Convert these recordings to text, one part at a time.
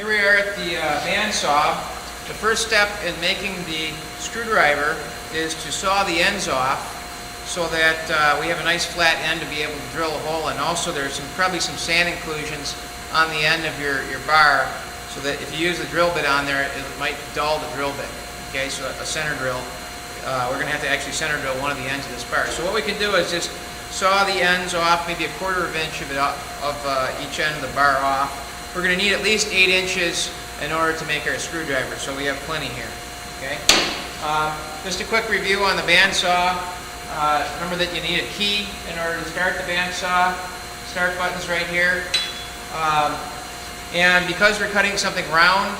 Here we are at the bandsaw. The first step in making the screwdriver is to saw the ends off so that we have a nice flat end to be able to drill a hole in. Also there's probably some sand inclusions on the end of your bar so that if you use the drill bit on there it might dull the drill bit. Okay, so a center drill. We're going to have to actually center drill one of the ends of this bar. So what we can do is just saw the ends off, maybe a 1/4 inch of it of each end of the bar off. We're going to need at least 8 inches in order to make our screwdriver, so we have plenty here. Okay. Just a quick review on the bandsaw. Remember that you need a key in order to start the bandsaw. Start button's right here. And because we're cutting something round,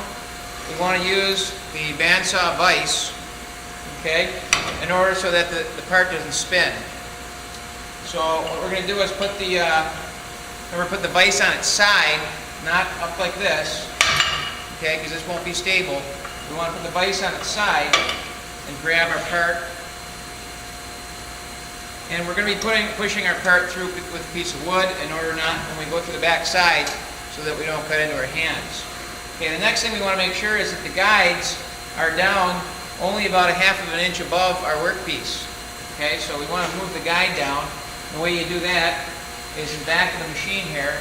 we want to use the bandsaw vise, okay, in order so that the part doesn't spin. So what we're going to do is put the vise on its side, not up like this, okay, because this won't be stable. We want to put the vise on its side and grab our part. And we're going to be pushing our part through with a piece of wood in order not, when we go to the back side, so that we don't cut into our hands. Okay, the next thing we want to make sure is that the guides are down only about 1/2 inch above our workpiece. Okay, so we want to move the guide down. The way you do that is in the back of the machine here.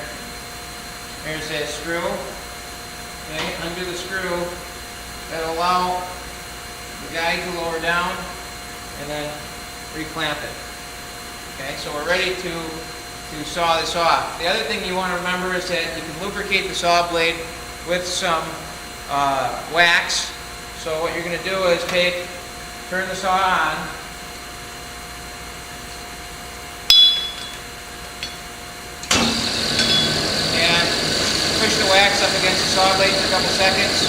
There's a screw. Okay, undo the screw. That'll allow the guide to lower down and then reclamp it. Okay, so we're ready to saw this off. The other thing you want to remember is that you can lubricate the saw blade with some wax. So what you're going to do is turn the saw on, and push the wax up against the saw blade for a couple seconds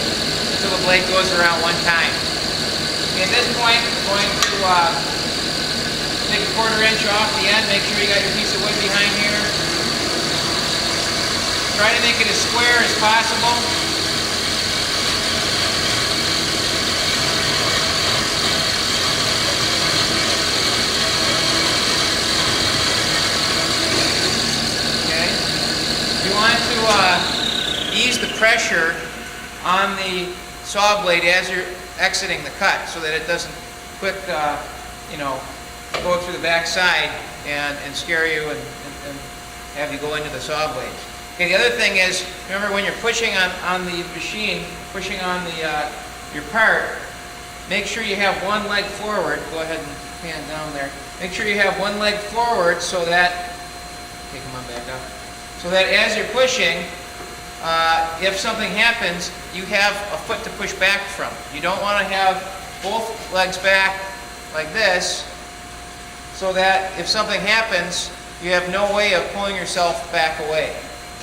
until the blade goes around one time. Okay, at this point, we're going to take a 1/4 inch off the end. Make sure you got your piece of wood behind here. Try to make it as square as possible. Okay. You want to ease the pressure on the saw blade as you're exiting the cut so that it doesn't quick, go through the back side and scare you and have you go into the saw blades. Okay, the other thing is, remember when you're pushing on the machine, pushing on your part, make sure you have one leg forward. Go ahead and pan down there. Make sure you have one leg forward so that, okay, come on back up, so that as you're pushing, if something happens, you have a foot to push back from. You don't want to have both legs back like this, so that if something happens, you have no way of pulling yourself back away.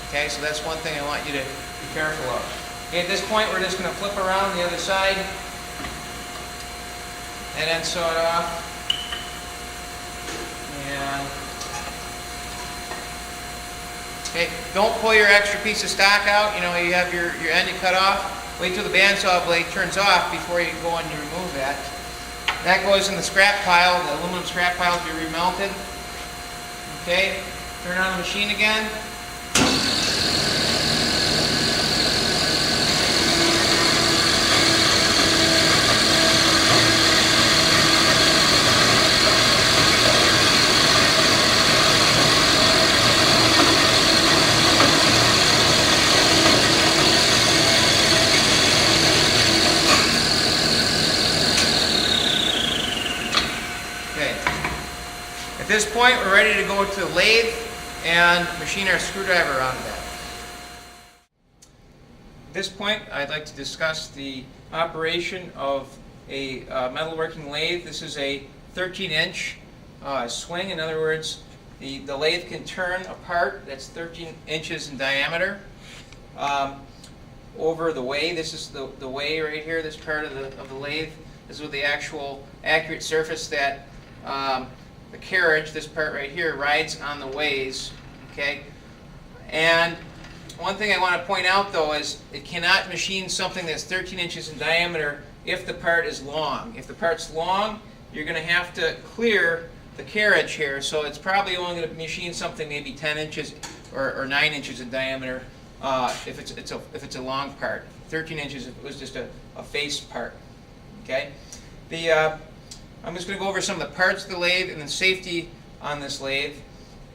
Okay, so that's one thing I want you to be careful of. Okay, at this point, we're just going to flip around the other side and then saw it off. And okay, don't pull your extra piece of stock out. You know, you have your end you cut off. Wait till the bandsaw blade turns off before you go and you remove that. That goes in the scrap pile, the aluminum scrap pile to be remelted. Okay, turn on the machine again. At this point, we're ready to go to the lathe and machine our screwdriver onto that. At this point, I'd like to discuss the operation of a metalworking lathe. This is a 13-inch swing. In other words, the lathe can turn a part that's 13 inches in diameter over the way. This is the way right here, this part of the lathe. This is the actual accurate surface that the carriage, this part right here, rides on the ways. Okay, and one thing I want to point out though is it cannot machine something that's 13 inches in diameter if the part is long. If the part's long, you're going to have to clear the carriage here, so it's probably only going to machine something maybe 10 inches or 9 inches in diameter if it's a long part. 13 inches if it was just a face part. Okay. I'm just going to go over some of the parts of the lathe and the safety on this lathe,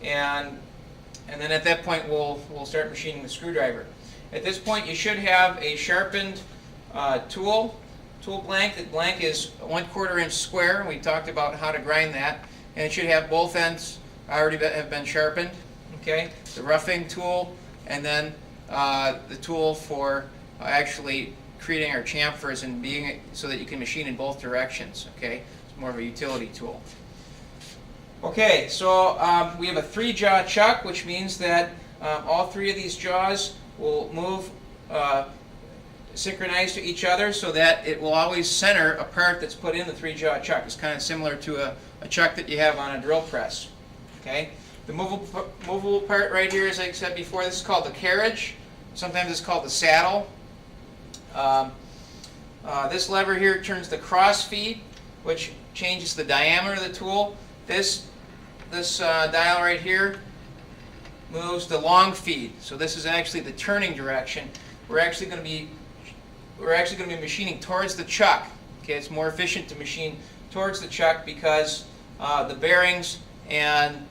and then at that point we'll start machining the screwdriver. At this point you should have a sharpened tool blank. The blank is 1/4 inch square, and we talked about how to grind that, and it should have both ends already have been sharpened. Okay, the roughing tool, and then the tool for actually creating our chamfers and being so that you can machine in both directions. Okay, it's more of a utility tool. Okay, so we have a 3-jaw chuck, which means that all 3 of these jaws will move synchronized to each other, so that it will always center a part that's put in the 3-jaw chuck. It's kind of similar to a chuck that you have on a drill press. Okay, the movable part right here, as I said before, this is called the carriage. Sometimes it's called the saddle. This lever here turns the cross feed, which changes the diameter of the tool. This dial right here moves the long feed. So this is actually the turning direction. We're actually going to be machining towards the chuck. Okay, it's more efficient to machine towards the chuck because the bearings and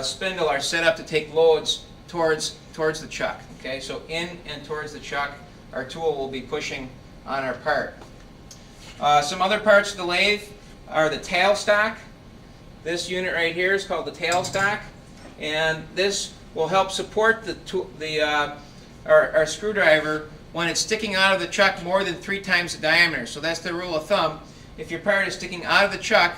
spindle are set up to take loads towards the chuck. Okay, so in and towards the chuck, our tool will be pushing on our part. Some other parts of the lathe are the tailstock. This unit right here is called the tailstock, and this will help support our screwdriver when it's sticking out of the chuck more than 3 times the diameter. So that's the rule of thumb. If your part is sticking out of the chuck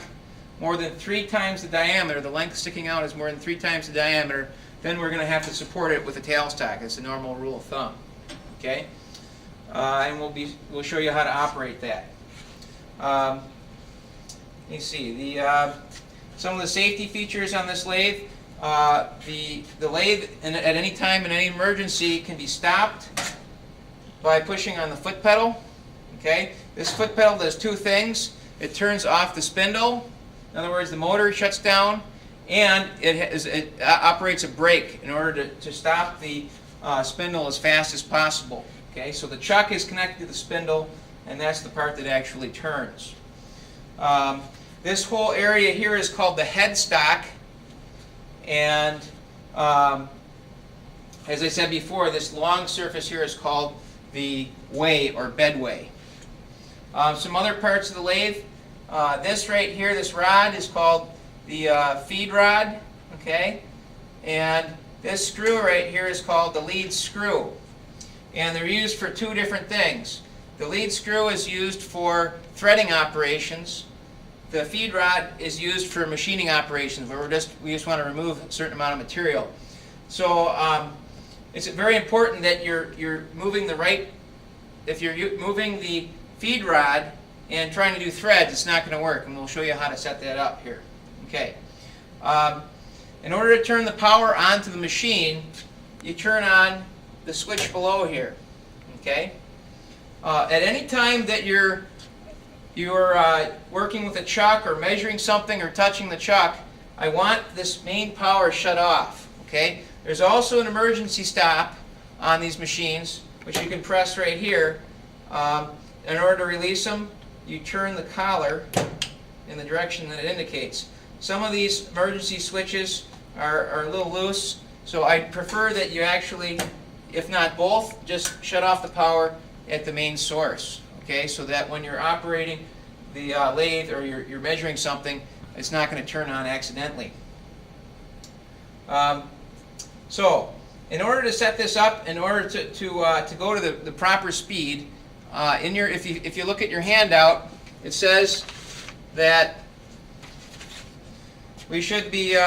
more than 3 times the diameter, the length sticking out is more than 3 times the diameter, then we're going to have to support it with a tailstock. That's the normal rule of thumb. Okay, and we'll show you how to operate that. You see some of the safety features on this lathe. The lathe at any time in any emergency can be stopped by pushing on the foot pedal. Okay, this foot pedal does 2 things. It turns off the spindle. In other words, the motor shuts down, and it operates a brake in order to stop the spindle as fast as possible. Okay, so the chuck is connected to the spindle, and that's the part that actually turns. This whole area here is called the headstock, and as I said before, this long surface here is called the way or bedway. Some other parts of the lathe. This right here, this rod, is called the feed rod. Okay, and this screw right here is called the lead screw, and they're used for 2 different things. The lead screw is used for threading operations. The feed rod is used for machining operations, where we just want to remove a certain amount of material. So it's very important that you're moving the right. If you're moving the feed rod and trying to do threads, it's not going to work, and we'll show you how to set that up here. Okay. In order to turn the power onto the machine, you turn on the switch below here. Okay. At any time that you're working with a chuck or measuring something or touching the chuck, I want this main power shut off. Okay. There's also an emergency stop on these machines, which you can press right here. In order to release them, you turn the collar in the direction that it indicates. Some of these emergency switches are a little loose, so I prefer that you actually, if not both, just shut off the power at the main source. Okay, so that when you're operating the lathe or you're measuring something, it's not going to turn on accidentally. So, in order to set this up, in order to go to the proper speed, if you look at your handout, it says that we should be,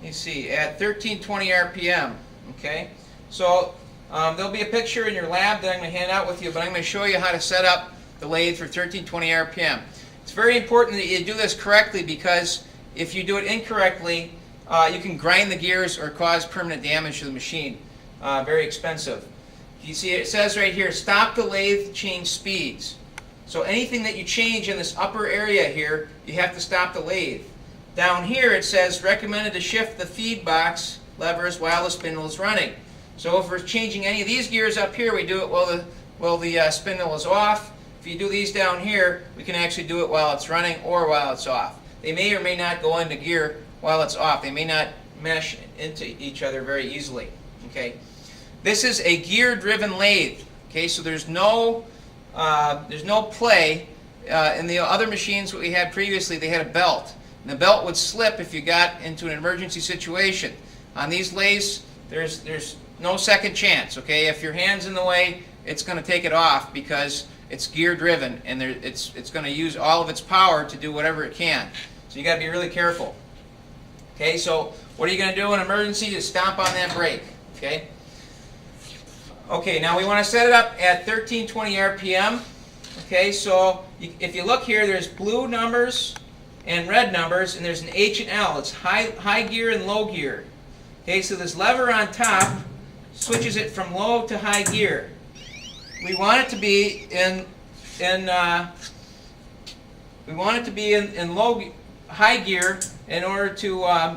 you see, at 1320 RPM. Okay, so there'll be a picture in your lab that I'm going to hand out with you, but I'm going to show you how to set up the lathe for 1320 RPM. It's very important that you do this correctly, because if you do it incorrectly, you can grind the gears or cause permanent damage to the machine. Very expensive. You see, it says right here, stop the lathe to change speeds. So anything that you change in this upper area here, you have to stop the lathe. Down here it says recommended to shift the feed box levers while the spindle is running. So if we're changing any of these gears up here, we do it while the spindle is off. If you do these down here, we can actually do it while it's running or while it's off. They may or may not go into gear while it's off. They may not mesh into each other very easily. Okay, this is a gear-driven lathe. Okay, so there's no play. In the other machines that we had previously, they had a belt. And the belt would slip if you got into an emergency situation. On these lathes, there's no second chance. Okay, if your hand's in the way, it's going to take it off because it's gear-driven and it's going to use all of its power to do whatever it can. So you got to be really careful. Okay, so what are you going to do in an emergency? Just stomp on that brake. Okay. Okay, now we want to set it up at 1320 RPM. Okay, so if you look here, there's blue numbers and red numbers, and there's an H and L. It's high gear and low gear. Okay, so this lever on top switches it from low to high gear. We want it to be in high gear in order to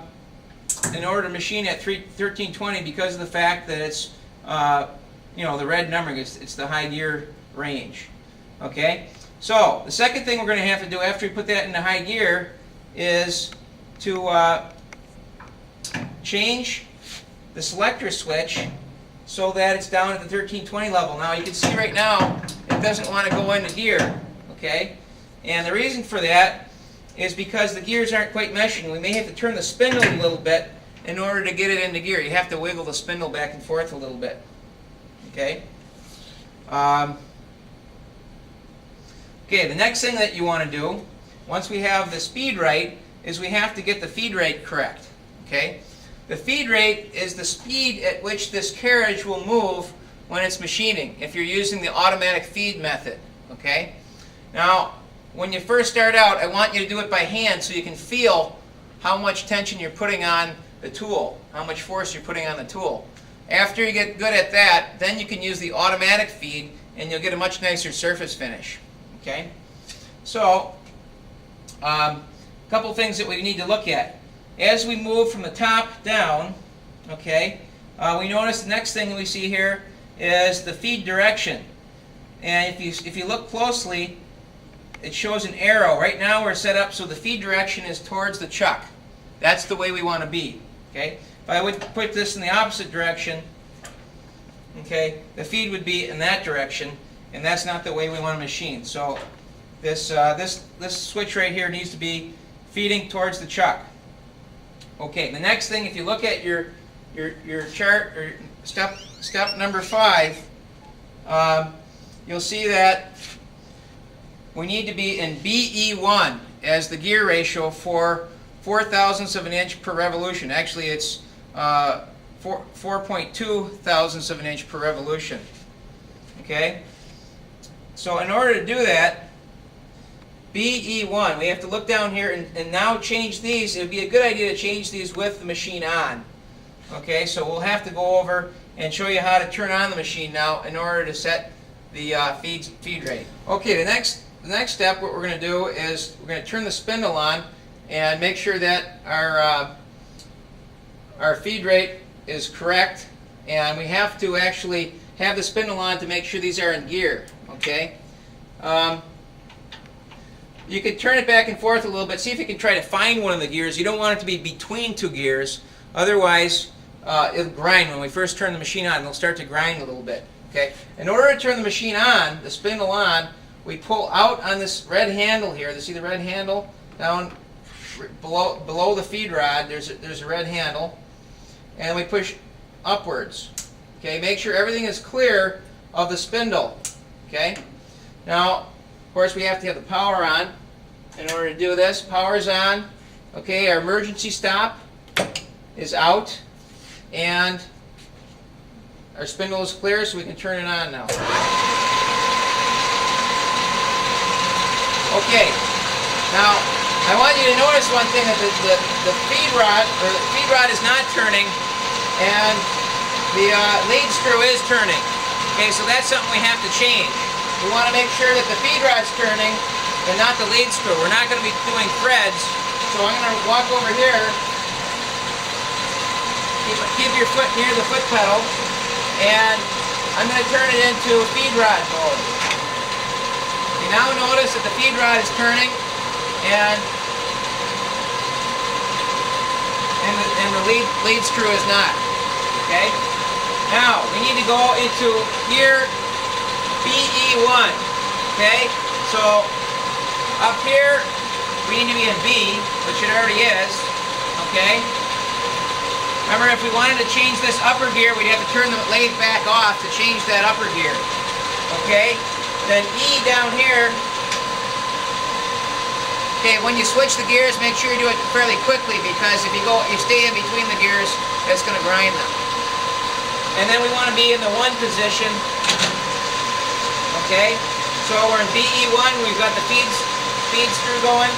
machine at 1320 because of the fact that it's the red numbering. It's the high gear range. Okay, so the second thing we're going to have to do after we put that into high gear is to change the selector switch so that it's down at the 1320 level. Now you can see right now it doesn't want to go into gear. Okay, and the reason for that is because the gears aren't quite meshing. We may have to turn the spindle a little bit in order to get it into gear. You have to wiggle the spindle back and forth a little bit. Okay. Okay, the next thing that you want to do, once we have the speed right, is we have to get the feed rate correct. Okay? The feed rate is the speed at which this carriage will move when it's machining, if you're using the automatic feed method. Okay? Now, when you first start out, I want you to do it by hand so you can feel how much tension you're putting on the tool, how much force you're putting on the tool. After you get good at that, then you can use the automatic feed and you'll get a much nicer surface finish. Okay? So, a couple things that we need to look at. As we move from the top down, okay, we notice the next thing we see here is the feed direction. And if you look closely, it shows an arrow. Right now we're set up so the feed direction is towards the chuck. That's the way we want to be. Okay? If I would put this in the opposite direction, okay, the feed would be in that direction, and that's not the way we want to machine. So this switch right here needs to be feeding towards the chuck. Okay, the next thing, if you look at your chart or step number 5, you'll see that we need to be in BE1 as the gear ratio for 4/1000ths of an inch per revolution. Actually, it's 4.2 thousandths of an inch per revolution. Okay? So in order to do that, BE1, we have to look down here and now change these. It would be a good idea to change these with the machine on. Okay, so we'll have to go over and show you how to turn on the machine now in order to set the feed rate. Okay, the next step, what we're going to do is we're going to turn the spindle on and make sure that our feed rate is correct, and we have to actually have the spindle on to make sure these are in gear. Okay. You can turn it back and forth a little bit. See if you can try to find one of the gears. You don't want it to be between two gears. Otherwise, it'll grind. When we first turn the machine on, it'll start to grind a little bit. Okay. In order to turn the machine on, the spindle on, we pull out on this red handle here. You see the red handle down below the feed rod? There's a red handle, and we push upwards. Okay. Make sure everything is clear of the spindle. Okay. Now, of course, we have to have the power on in order to do this. Power's on. Okay, our emergency stop is out, and our spindle is clear, so we can turn it on now. Okay, now I want you to notice one thing, that the feed rod is not turning, and the lead screw is turning. Okay, so that's something we have to change. We want to make sure that the feed rod's turning and not the lead screw. We're not going to be doing threads, so I'm going to walk over here. Keep your foot near the foot pedal. and I'm going to turn it into feed rod mode. You now notice that the feed rod is turning, and the lead screw is not. Okay. Now we need to go into gear BE1. Okay. So up here we need to be in B, which it already is. Okay. Remember, if we wanted to change this upper gear, we'd have to turn the lathe back off to change that upper gear. Okay? Then E down here. Okay, when you switch the gears, make sure you do it fairly quickly, because if you stay in between the gears, it's going to grind them. And then we want to be in the 1 position. Okay? So we're in BE1, we've got the feed screw going.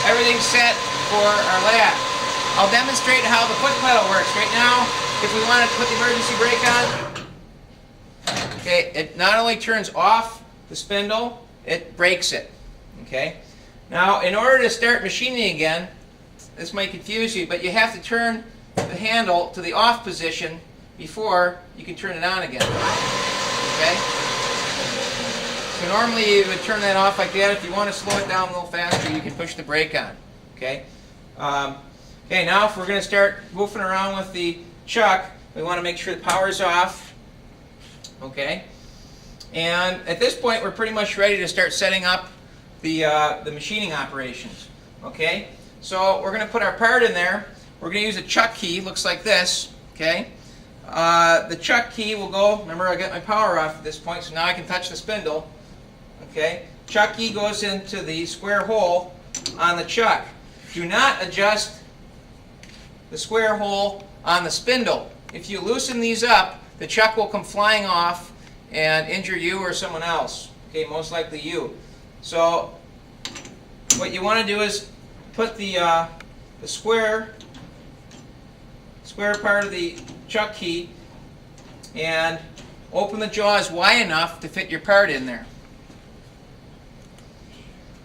Everything's set for our lab. I'll demonstrate how the foot pedal works. Right now, if we want to put the emergency brake on, okay, it not only turns off the spindle, it brakes it. Okay? Now, in order to start machining again, this might confuse you, but you have to turn the handle to the off position before you can turn it on again. Okay? So normally you would turn that off like that. If you want to slow it down a little faster, you can push the brake on. Okay? Okay, now if we're going to start goofing around with the chuck, we want to make sure the power's off. Okay? And at this point, we're pretty much ready to start setting up the machining operations. Okay? So we're going to put our part in there. We're going to use a chuck key. Looks like this. Okay? The chuck key will go, remember I got my power off at this point, so now I can touch the spindle. Okay? Chuck key goes into the square hole on the chuck. Do not adjust the square hole on the spindle. If you loosen these up, the chuck will come flying off and injure you or someone else. Okay, most likely you. So what you want to do is put the square part of the chuck key and open the jaws wide enough to fit your part in there.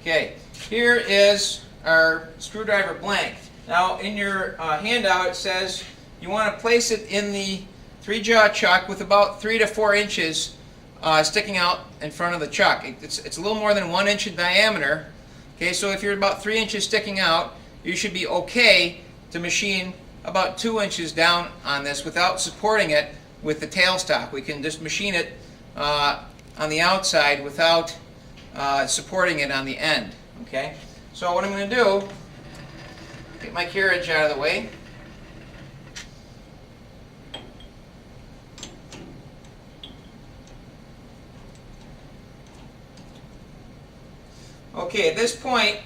Okay, here is our screwdriver blank. Now in your handout it says you want to place it in the 3-jaw chuck with about 3 to 4 inches sticking out in front of the chuck. It's a little more than 1 inch in diameter. Okay, so if you're about 3 inches sticking out, you should be okay to machine about 2 inches down on this without supporting it with the tailstock. We can just machine it on the outside without supporting it on the end. Okay, so what I'm going to do, get my carriage out of the way. Okay, at this point,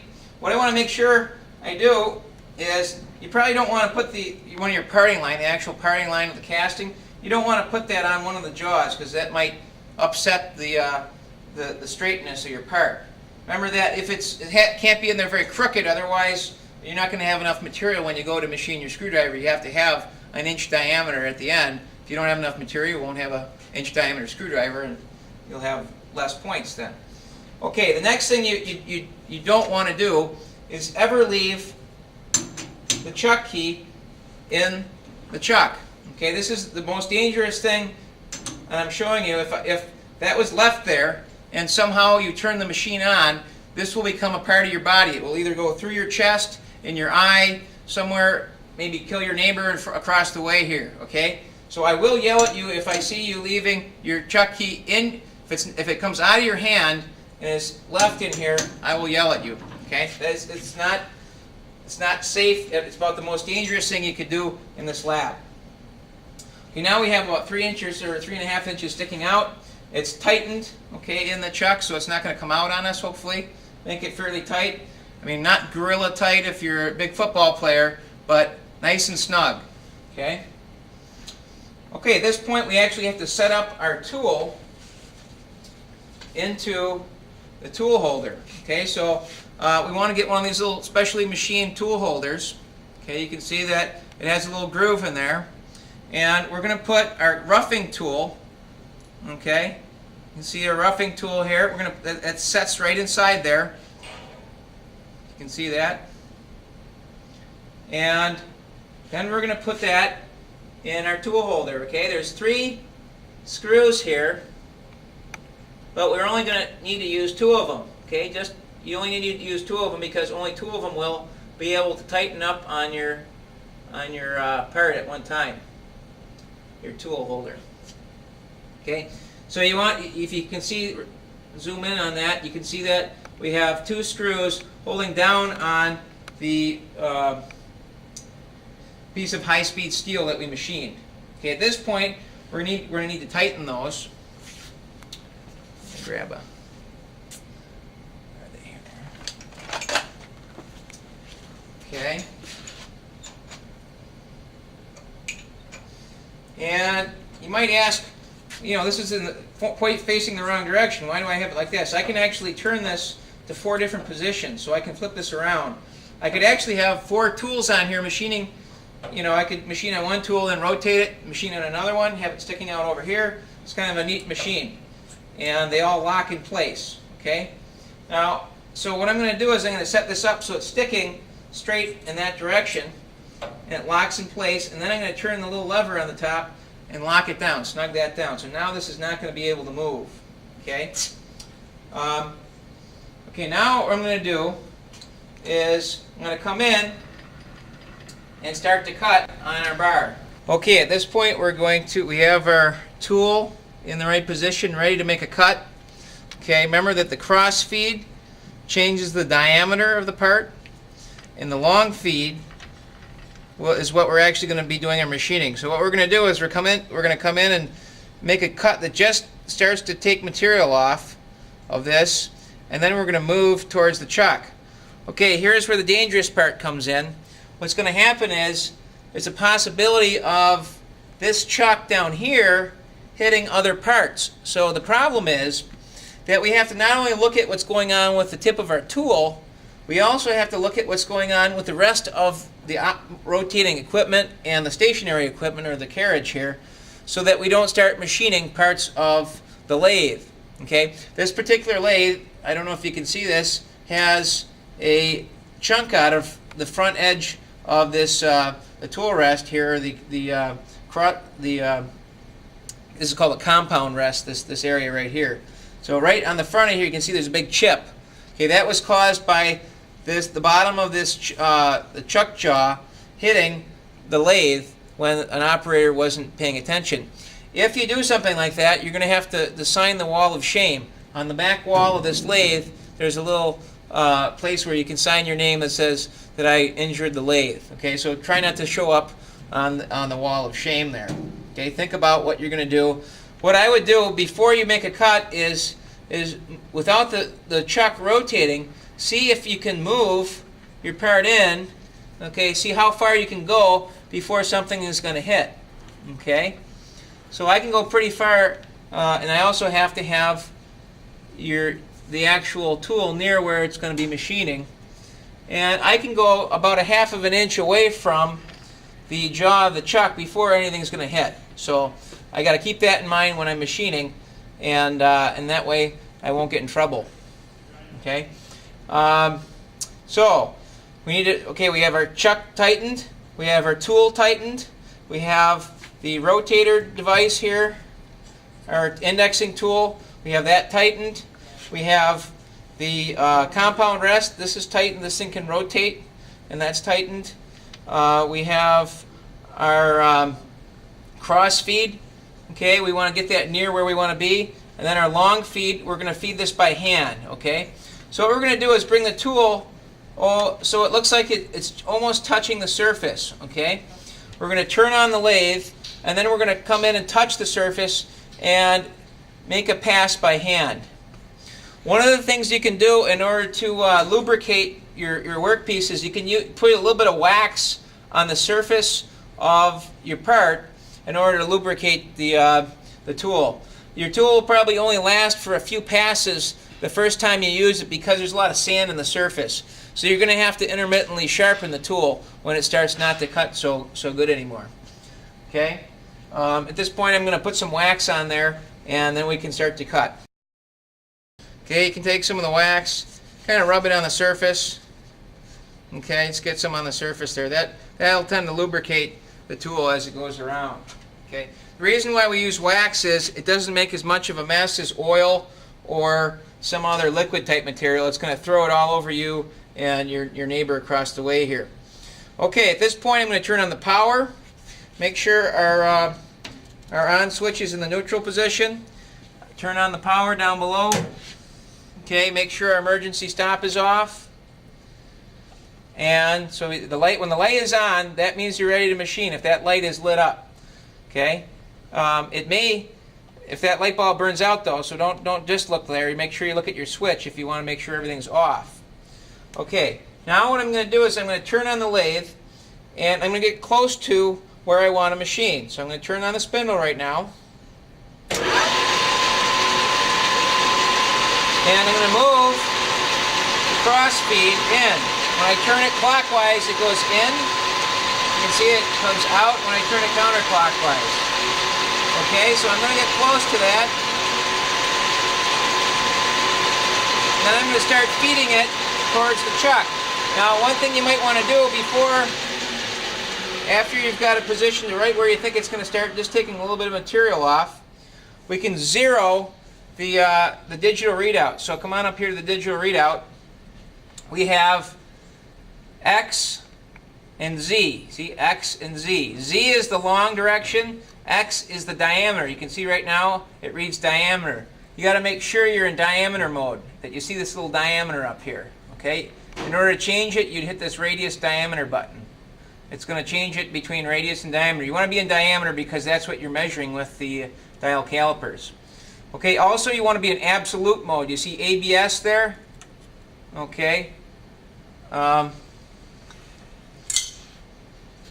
what I want to make sure I do is, you probably don't want to put one of your parting line, the actual parting line of the casting, you don't want to put that on one of the jaws because that might upset the straightness of your part. Remember that if it can't be in there very crooked, otherwise you're not going to have enough material when you go to machine your screwdriver. You have to have an inch diameter at the end. If you don't have enough material, you won't have an inch diameter screwdriver and you'll have less points then. Okay, the next thing you don't want to do is ever leave the chuck key in the chuck. Okay, this is the most dangerous thing I'm showing you. If that was left there and somehow you turn the machine on, this will become a part of your body. It will either go through your chest, in your eye, somewhere, maybe kill your neighbor across the way here. Okay, so I will yell at you if I see you leaving your chuck key in. If it comes out of your hand and is left in here, I will yell at you. Okay, it's not safe. It's about the most dangerous thing you could do in this lab. Okay, now we have about 3 inches or 3.5 inches sticking out. It's tightened, okay, in the chuck, so it's not going to come out on us, hopefully. Make it fairly tight. I mean, not gorilla tight if you're a big football player, but nice and snug, okay? Okay, at this point we actually have to set up our tool into the tool holder. Okay, so we want to get one of these little specially machined tool holders. Okay, you can see that it has a little groove in there. And we're going to put our roughing tool, okay, you can see a roughing tool here. That sets right inside there. You can see that. And then we're going to put that in our tool holder. Okay, there's 3 screws here, but we're only going to need to use 2 of them. Okay, you only need to use 2 of them because only 2 of them will be able to tighten up on your part at one time, your tool holder. Okay, so you want, if you can see, zoom in on that, you can see that we have 2 screws holding down on the piece of high-speed steel that we machined. Okay, at this point, we're going to need to tighten those. Grab a. Where are they here? Okay. And you might ask, you know, this is in the point facing the wrong direction. Why do I have it like this? I can actually turn this to 4 different positions, so I can flip this around. I could actually have 4 tools on here machining. You know, I could machine on one tool, then rotate it, machine on another one, have it sticking out over here. It's kind of a neat machine. And they all lock in place. Okay? Now, so what I'm going to do is I'm going to set this up so it's sticking straight in that direction, and it locks in place, and then I'm going to turn the little lever on the top and lock it down, snug that down. So now this is not going to be able to move. Okay? Okay, now what I'm going to do is I'm going to come in and start to cut on our bar. Okay, at this point we have our tool in the right position, ready to make a cut. Okay, remember that the cross feed changes the diameter of the part, and the long feed is what we're actually going to be doing our machining. So what we're going to do is we're going to come in and make a cut that just starts to take material off of this, and then we're going to move towards the chuck. Okay, here's where the dangerous part comes in. What's going to happen is there's a possibility of this chuck down here hitting other parts. So the problem is that we have to not only look at what's going on with the tip of our tool, we also have to look at what's going on with the rest of the rotating equipment and the stationary equipment, or the carriage here, so that we don't start machining parts of the lathe. Okay, this particular lathe, I don't know if you can see this, has a chunk out of the front edge of this the tool rest here, this is called a compound rest, this area right here. So right on the front of here you can see there's a big chip. Okay, that was caused by the bottom of this the chuck jaw hitting the lathe when an operator wasn't paying attention. If you do something like that, you're going to have to sign the wall of shame. On the back wall of this lathe, there's a little place where you can sign your name that says that I injured the lathe. Okay, so try not to show up on the wall of shame there. Okay, think about what you're going to do. What I would do before you make a cut is without the chuck rotating, see if you can move your part in. Okay, see how far you can go before something is going to hit. Okay, so I can go pretty far, and I also have to have the actual tool near where it's going to be machining, and I can go about a half of an inch away from the jaw of the chuck before anything's going to hit. So I got to keep that in mind when I'm machining, and that way I won't get in trouble. Okay, so we need to. Okay, we have our chuck tightened, we have our tool tightened, we have the rotator device here, our indexing tool, we have that tightened. We have the compound rest. This is tightened. This thing can rotate, and that's tightened. We have our cross feed. Okay, we want to get that near where we want to be. And then our long feed, we're going to feed this by hand. Okay, so what we're going to do is bring the tool so it looks like it's almost touching the surface. Okay, we're going to turn on the lathe, and then we're going to come in and touch the surface and make a pass by hand. One of the things you can do in order to lubricate your workpiece is you can put a little bit of wax on the surface of your part in order to lubricate the tool. Your tool will probably only last for a few passes the first time you use it because there's a lot of sand in the surface. So you're going to have to intermittently sharpen the tool when it starts not to cut so good anymore. Okay? At this point I'm going to put some wax on there, and then we can start to cut. Okay, you can take some of the wax, kind of rub it on the surface. Okay, just get some on the surface there. That'll tend to lubricate the tool as it goes around. Okay, the reason why we use wax is it doesn't make as much of a mess as oil or some other liquid type material. It's going to throw it all over you and your neighbor across the way here. Okay, at this point I'm going to turn on the power. Make sure our on switch is in the neutral position. Turn on the power down below. Okay, make sure our emergency stop is off. And so when the light is on, that means you're ready to machine if that light is lit up. Okay, it may, if that light bulb burns out though, so don't just look there. Make sure you look at your switch if you want to make sure everything's off. Okay, now what I'm going to do is I'm going to turn on the lathe, and I'm going to get close to where I want to machine. So I'm going to turn on the spindle right now, and I'm going to move the cross feed in. When I turn it clockwise, it goes in. You can see it comes out when I turn it counterclockwise. Okay, so I'm going to get close to that. Then I'm going to start feeding it towards the chuck. Now, one thing you might want to do after you've got it positioned right where you think it's going to start just taking a little bit of material off, we can zero the digital readout. So come on up here to the digital readout. We have X and Z. See, X and Z. Z is the long direction. X is the diameter. You can see right now it reads diameter. You got to make sure you're in diameter mode, that you see this little diameter up here. Okay? In order to change it, you'd hit this radius diameter button. It's going to change it between radius and diameter. You want to be in diameter because that's what you're measuring with the dial calipers. Okay, also you want to be in absolute mode. You see ABS there? Okay.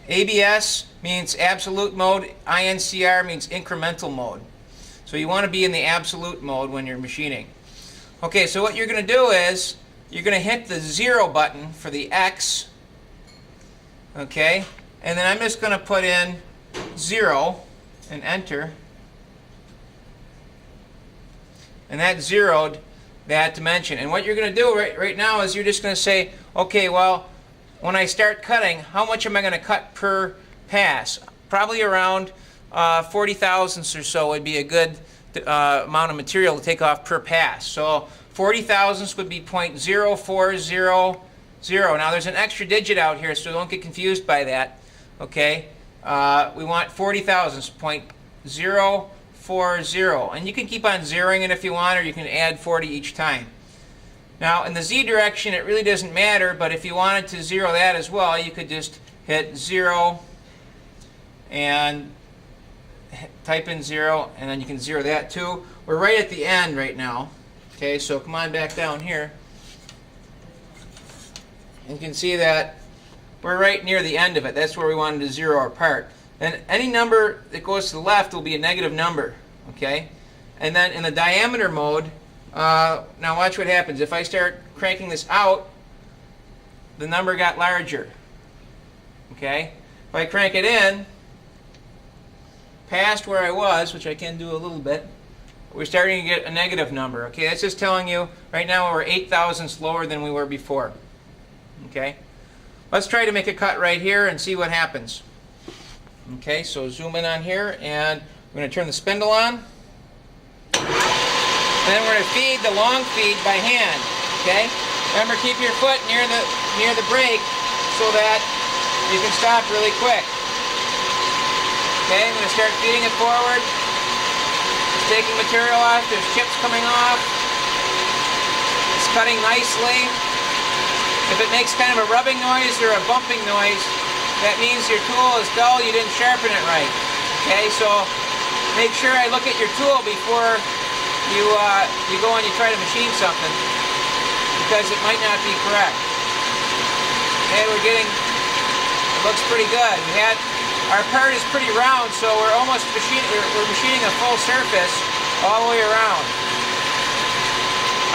ABS means absolute mode. INCR means incremental mode. So you want to be in the absolute mode when you're machining. Okay, so what you're going to do is you're going to hit the 0 button for the X. Okay, and then I'm just going to put in 0 and enter. And that zeroed that dimension. And what you're going to do right now is you're just going to say, okay, well, when I start cutting, how much am I going to cut per pass? Probably around 40 thousandths or so would be a good amount of material to take off per pass. So 40 thousandths would be 0.0400. Now there's an extra digit out here, so don't get confused by that. Okay, we want 40 thousandths, 0.040, and you can keep on zeroing it if you want, or you can add 40 each time. Now in the Z direction it really doesn't matter, but if you wanted to zero that as well, you could just hit 0 and type in 0, and then you can zero that too. We're right at the end right now. Okay, so come on back down here. And you can see that we're right near the end of it. That's where we wanted to zero our part. And any number that goes to the left will be a negative number. Okay? And then in the diameter mode, now watch what happens. If I start cranking this out, the number got larger. Okay? If I crank it in, past where I was, which I can do a little bit, we're starting to get a negative number. Okay? That's just telling you right now we're 8 thousandths lower than we were before. Okay? Let's try to make a cut right here and see what happens. Okay, so zoom in on here, and we're going to turn the spindle on. And then we're going to feed the long feed by hand. Okay? Remember, keep your foot near the brake so that you can stop really quick. Okay, I'm going to start feeding it forward. It's taking material off. There's chips coming off. It's cutting nicely. If it makes kind of a rubbing noise or a bumping noise, that means your tool is dull, you didn't sharpen it right. Okay, so make sure I look at your tool before you go and you try to machine something, because it might not be correct. Okay, it looks pretty good. Our part is pretty round, so we're machining a full surface all the way around.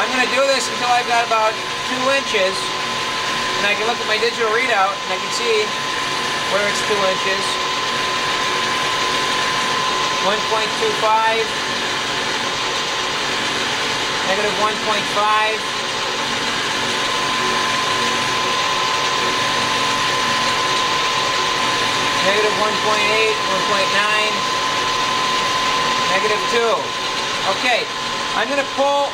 I'm going to do this until I've got about 2 inches, and I can look at my digital readout and I can see where it's 2 inches. 1.25, negative 1.5, negative 1.8, 1.9, -2. Okay, I'm going to pull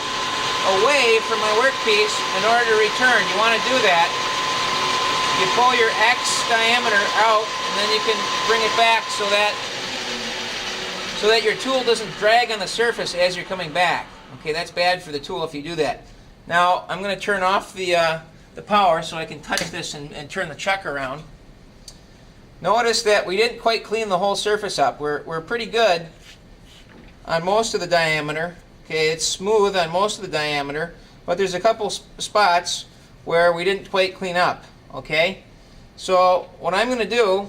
away from my workpiece in order to return. You want to do that. You pull your X diameter out, and then you can bring it back so that your tool doesn't drag on the surface as you're coming back. Okay, that's bad for the tool if you do that. Now I'm going to turn off the power so I can touch this and turn the chuck around. Notice that we didn't quite clean the whole surface up. We're pretty good on most of the diameter. Okay, it's smooth on most of the diameter, but there's a couple spots where we didn't quite clean up. Okay, so what I'm going to do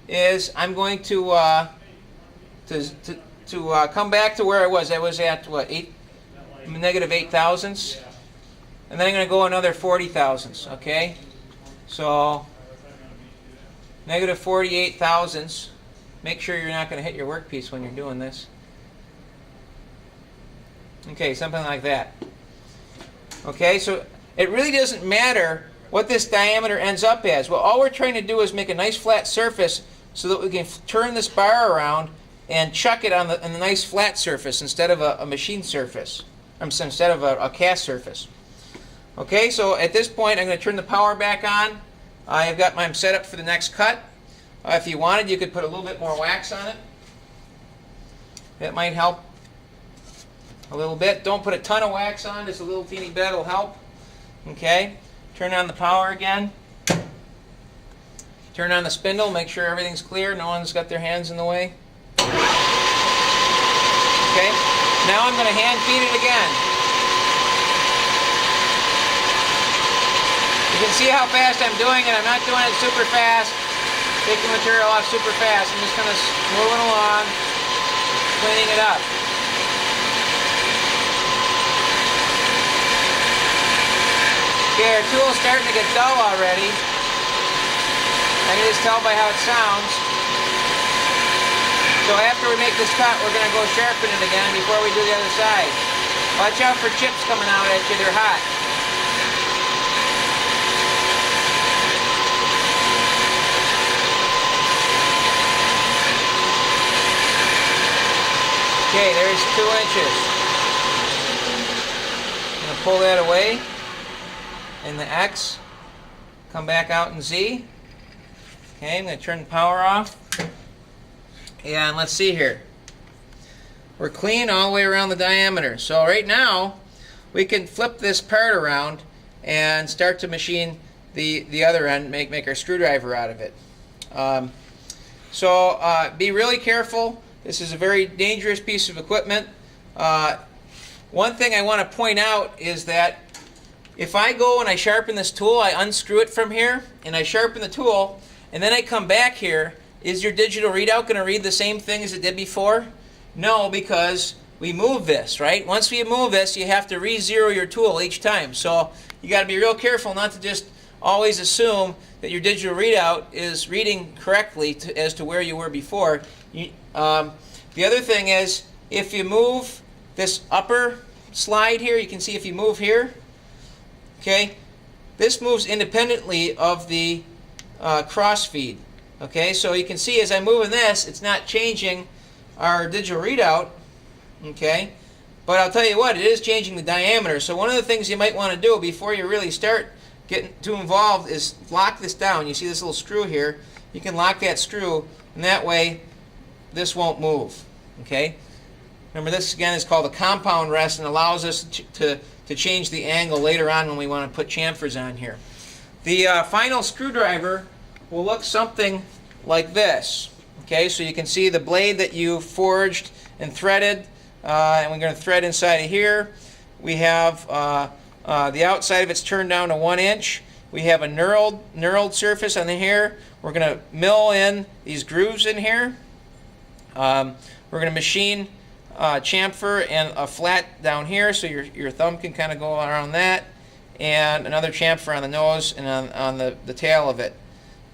is I'm going to come back to where I was. I was at what, -8 thousandths, and then I'm going to go another 40 thousandths. Okay, so -48 thousandths. Make sure you're not going to hit your workpiece when you're doing this. Okay, something like that. Okay, so it really doesn't matter what this diameter ends up as. Well, all we're trying to do is make a nice flat surface so that we can turn this bar around and chuck it on the nice flat surface instead of a machine surface. Instead of a cast surface. Okay, so at this point I'm going to turn the power back on. I'm set up for the next cut. If you wanted, you could put a little bit more wax on it. That might help a little bit. Don't put a ton of wax on, just a little teeny bit will help. Okay, turn on the power again. Turn on the spindle, make sure everything's clear, no one's got their hands in the way. Okay, now I'm going to hand feed it again. You can see how fast I'm doing it. I'm not doing it super fast, taking material off super fast. I'm just kind of moving along, cleaning it up. Okay, our tool's starting to get dull already. I can just tell by how it sounds. So after we make this cut, we're going to go sharpen it again before we do the other side. Watch out for chips coming out at you, they're hot. Okay, there's 2 inches. I'm going to pull that away in the X, come back out in Z. Okay, I'm going to turn the power off. And let's see here. We're clean all the way around the diameter. So right now, we can flip this part around and start to machine the other end, make our screwdriver out of it. Be really careful. This is a very dangerous piece of equipment. One thing I want to point out is that if I go and I sharpen this tool, I unscrew it from here, and I sharpen the tool, and then I come back here, is your digital readout going to read the same thing as it did before? No, because we move this, right? Once we move this, you have to re-zero your tool each time. So you got to be real careful not to just always assume that your digital readout is reading correctly as to where you were before. The other thing is, if you move this upper slide here, you can see if you move here, okay, this moves independently of the cross feed. Okay, so you can see as I'm moving this, it's not changing our digital readout. Okay, but I'll tell you what, it is changing the diameter. So one of the things you might want to do before you really start getting too involved is lock this down. You see this little screw here? You can lock that screw, and that way this won't move. Okay. Remember, this again is called a compound rest and allows us to change the angle later on when we want to put chamfers on here. The final screwdriver will look something like this. Okay, so you can see the blade that you forged and threaded, and we're going to thread inside of here. We have the outside of it's turned down to 1 inch. We have a knurled surface on here. We're going to mill in these grooves in here. We're going to machine chamfer and a flat down here, so your thumb can kind of go around that, and another chamfer on the nose and on the tail of it.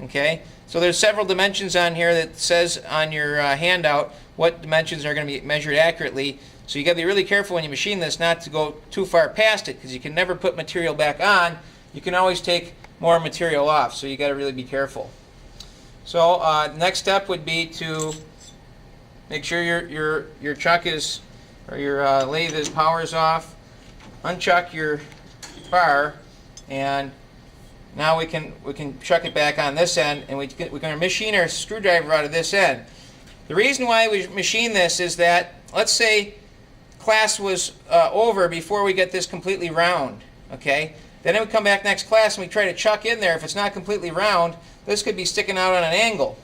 Okay, so there's several dimensions on here that says on your handout what dimensions are going to be measured accurately. So you got to be really careful when you machine this not to go too far past it, because you can never put material back on. You can always take more material off, so you got to really be careful. So next step would be to Make sure your chuck is, or your lathe is powers off. Unchuck your bar, and now we can chuck it back on this end, and we're going to machine our screwdriver out of this end. The reason why we machine this is that, let's say class was over before we get this completely round, okay? Then we come back next class and we try to chuck in there. If it's not completely round, this could be sticking out on an angle.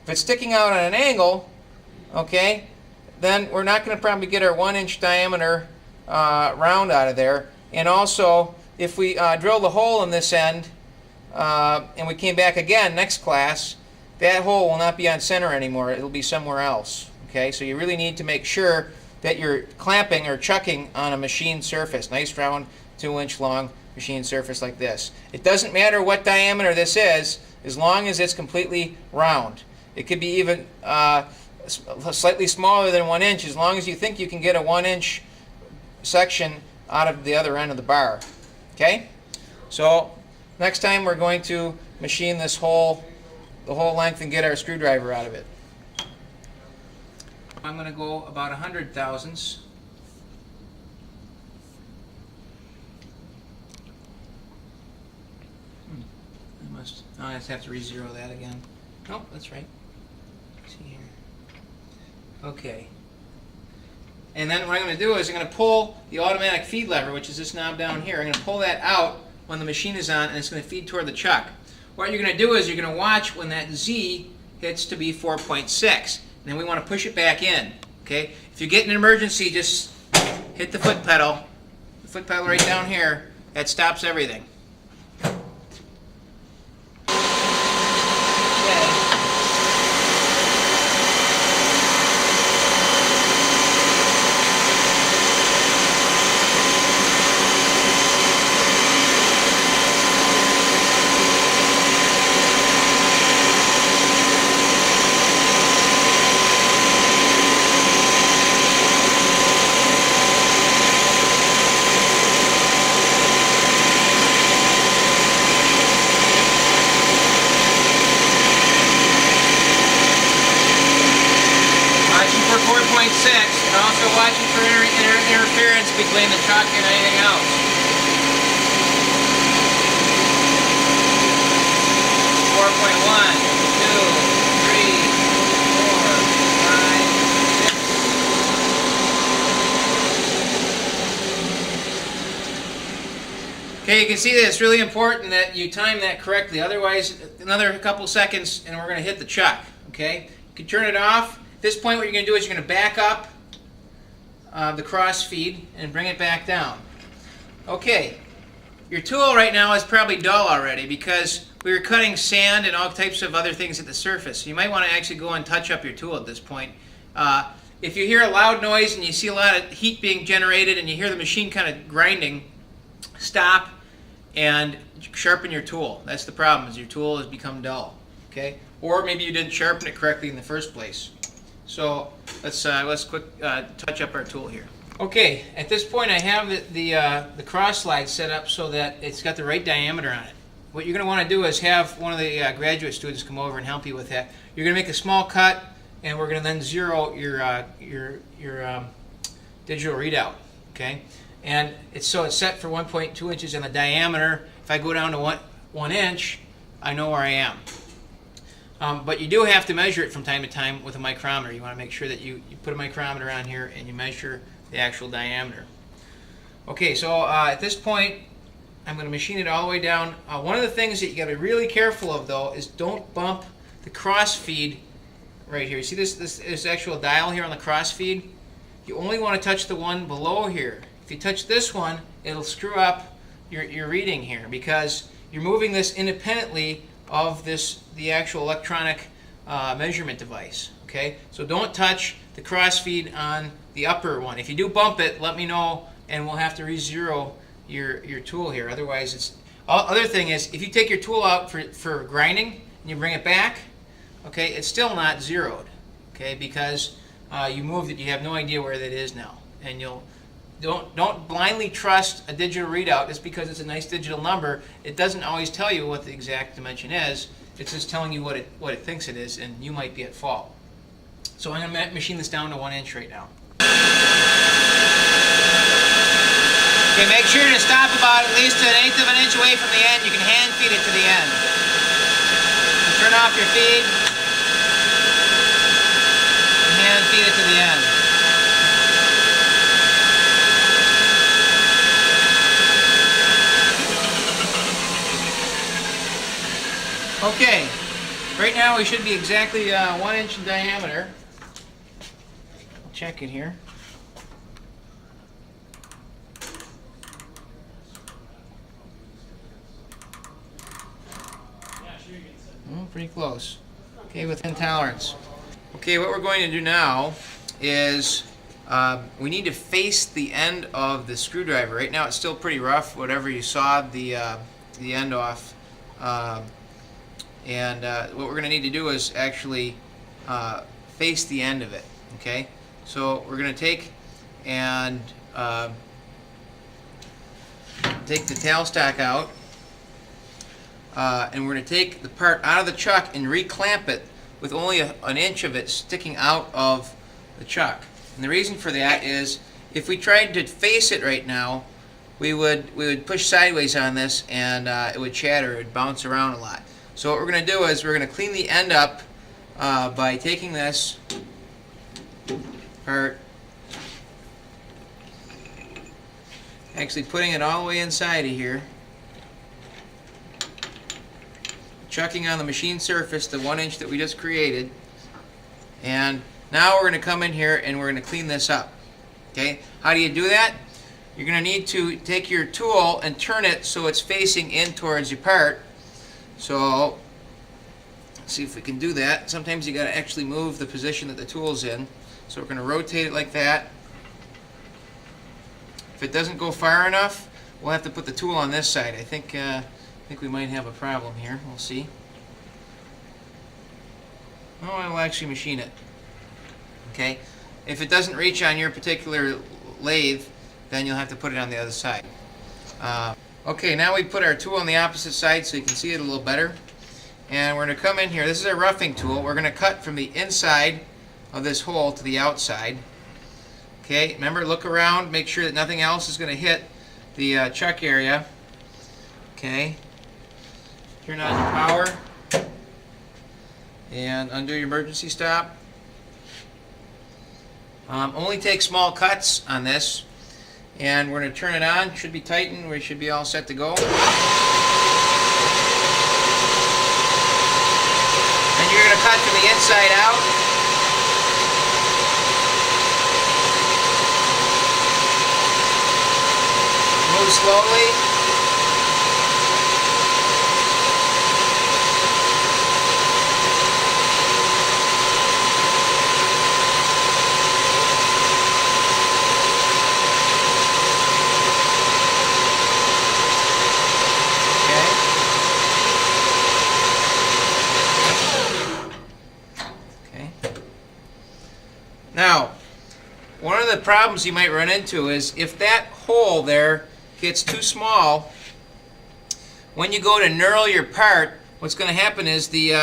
If it's sticking out on an angle, okay, then we're not going to probably get our 1-inch diameter round out of there. And also, if we drill the hole in this end and we came back again next class, that hole will not be on center anymore. It'll be somewhere else. Okay, so you really need to make sure that you're clamping or chucking on a machined surface, nice round 2-inch long machined surface like this. It doesn't matter what diameter this is, as long as it's completely round. It could be even slightly smaller than 1 inch, as long as you think you can get a 1-inch section out of the other end of the bar. Okay? So next time we're going to machine this whole, the whole length, and get our screwdriver out of it. I'm going to go about 100 thousandths. I just have to re-zero that again. Nope, that's right. Let's see here. Okay. And then what I'm going to do is I'm going to pull the automatic feed lever, which is this knob down here. I'm going to pull that out when the machine is on, and it's going to feed toward the chuck. What you're going to do is you're going to watch when that Z hits to be 4.6. And then we want to push it back in. Okay? If you get an emergency, just hit the foot pedal. The foot pedal right down here. That stops everything. And also watching for interference between the chuck and anything else. Four point 1, 2, 3, 4, 5, 6. Okay, you can see that it's really important that you time that correctly. Otherwise, another couple seconds and we're going to hit the chuck. Okay, you can turn it off. At this point, what you're going to do is you're going to back up the cross feed and bring it back down. Okay, your tool right now is probably dull already because we were cutting sand and all types of other things at the surface. You might want to actually go and touch up your tool at this point. If you hear a loud noise and you see a lot of heat being generated and you hear the machine kind of grinding, stop and sharpen your tool. That's the problem, is your tool has become dull. Okay, or maybe you didn't sharpen it correctly in the first place. So let's quick touch up our tool here. Okay, at this point I have the cross slide set up so that it's got the right diameter on it. What you're going to want to do is have one of the graduate students come over and help you with that. You're going to make a small cut, and we're going to then zero your digital readout. Okay, and it's set for 1.2 inches in the diameter. If I go down to 1 inch, I know where I am. But you do have to measure it from time to time with a micrometer. You want to make sure that you put a micrometer on here and you measure the actual diameter. Okay, so at this point, I'm going to machine it all the way down. One of the things that you got to be really careful of, though, is don't bump the cross feed right here. You see this actual dial here on the cross feed? You only want to touch the one below here. If you touch this one, it'll screw up your reading here because you're moving this independently of the actual electronic measurement device. Okay, so don't touch the cross feed on the upper one. If you do bump it, let me know, and we'll have to re-zero your tool here. Otherwise, it's other thing is if you take your tool out for grinding and you bring it back, okay, it's still not zeroed. Okay, because you moved it, you have no idea where that is now, and Don't blindly trust a digital readout just because it's a nice digital number. It doesn't always tell you what the exact dimension is. It's just telling you what it thinks it is, and you might be at fault. So I'm going to machine this down to 1 inch right now. Okay, make sure to stop about at least 1/8 of an inch away from the end. You can hand feed it to the end. Turn off your feed. And hand feed it to the end. Okay, right now we should be exactly 1 inch in diameter. I'll check it here. Pretty close. Okay, within tolerance. Okay, what we're going to do now is we need to face the end of the screwdriver. Right now it's still pretty rough, whatever you sawed the end off. What we're going to need to do is actually face the end of it. Okay, so we're going to take and take the tailstock out. And we're going to take the part out of the chuck and reclamp it with only an inch of it sticking out of the chuck. And the reason for that is if we tried to face it right now, we would push sideways on this and it would chatter, it would bounce around a lot. So what we're going to do is we're going to clean the end up by taking this part, actually putting it all the way inside of here, chucking on the machine surface the 1 inch that we just created, and now we're going to come in here and we're going to clean this up. Okay, how do you do that? You're going to need to take your tool and turn it so it's facing in towards your part. So let's see if we can do that. Sometimes you got to actually move the position that the tool's in. So we're going to rotate it like that. If it doesn't go far enough, we'll have to put the tool on this side. I think we might have a problem here. We'll see. Oh, I'll actually machine it. Okay. If it doesn't reach on your particular lathe, then you'll have to put it on the other side. Okay, now we put our tool on the opposite side so you can see it a little better. And we're going to come in here. This is a roughing tool. We're going to cut from the inside of this hole to the outside. Okay, remember, look around, make sure that nothing else is going to hit the chuck area. Okay. Turn on your power and undo your emergency stop. Only take small cuts on this, and we're going to turn it on. Should be tightened. We should be all set to go. And you're going to cut from the inside out. Move slowly. Now, one of the problems you might run into is if that hole there gets too small, when you go to knurl your part, what's going to happen is you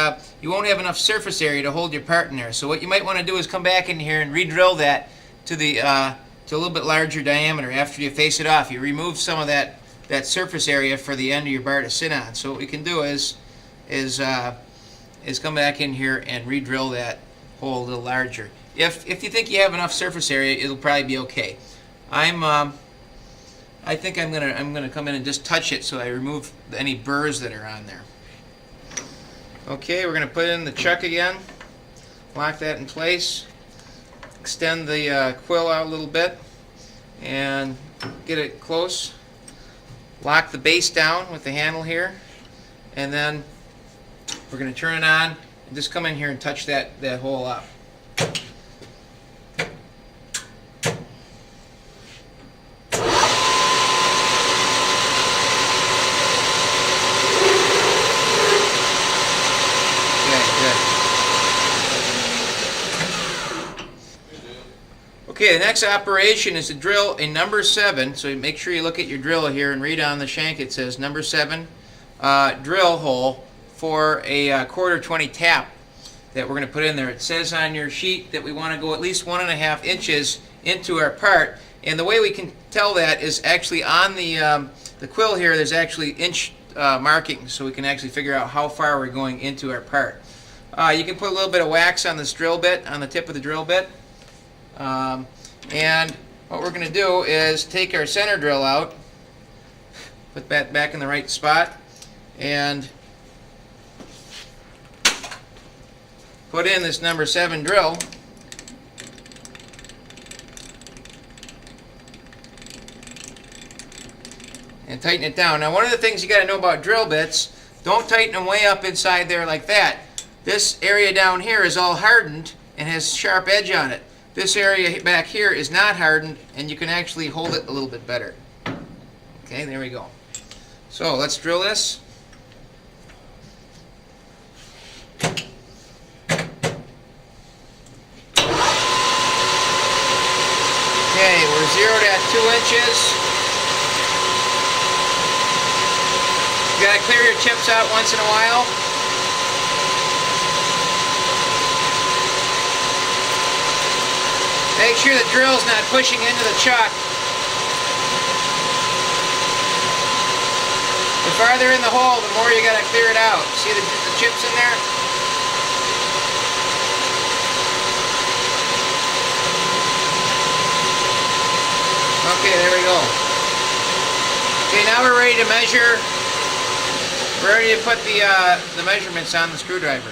won't have enough surface area to hold your part in there. So what you might want to do is come back in here and re-drill that to a little bit larger diameter after you face it off. You remove some of that surface area for the end of your bar to sit on. So what we can do is come back in here and re-drill that hole a little larger. If you think you have enough surface area, it'll probably be okay. I think I'm gonna come in and just touch it so I remove any burrs that are on there. Okay, we're gonna put in the chuck again, lock that in place, extend the quill out a little bit, and get it close. Lock the base down with the handle here, and then we're gonna turn it on and just come in here and touch that hole up. Okay, the next operation is to drill a number 7. So make sure you look at your drill here and read on the shank it says number 7 drill hole for a 1/4 20 tap. that we're going to put in there. It says on your sheet that we want to go at least 1.5 inches into our part, and the way we can tell that is actually on the quill here. There's actually inch markings, so we can actually figure out how far we're going into our part. You can put a little bit of wax on this drill bit, on the tip of the drill bit, and what we're going to do is take our center drill out, put that back in the right spot, and put in this number 7 drill. And tighten it down. Now, one of the things you got to know about drill bits, don't tighten them way up inside there like that. This area down here is all hardened and has sharp edge on it. This area back here is not hardened, and you can actually hold it a little bit better. Okay, there we go. So let's drill this. Okay, we're zeroed at 2 inches. You gotta clear your chips out once in a while. Make sure the drill's not pushing into the chuck. The farther in the hole, the more you gotta clear it out. See the chips in there? Okay, there we go. Okay, now we're ready to measure. We're ready to put the measurements on the screwdriver.